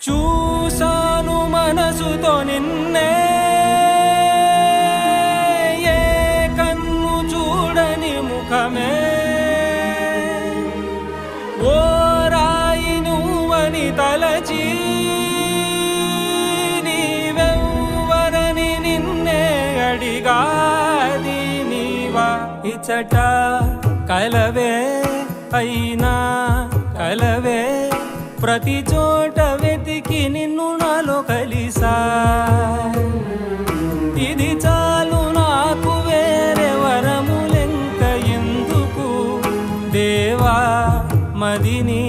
చూసాను మనసుతో నిన్నే, ఏ కన్ను చూడని ముఖమే, ఓ రాయి నువ్వని తలచి నీవెవ్వరని నిన్నే అడిగాది నీవా. ఇచ్చట కలవే అయినా కలవే, ప్రతి చోట వెతికి నిన్ను నాలో కలిసా. ఇది చాలు నాకు, వేరే వరములెంక ఎందుకు దేవా. మదిని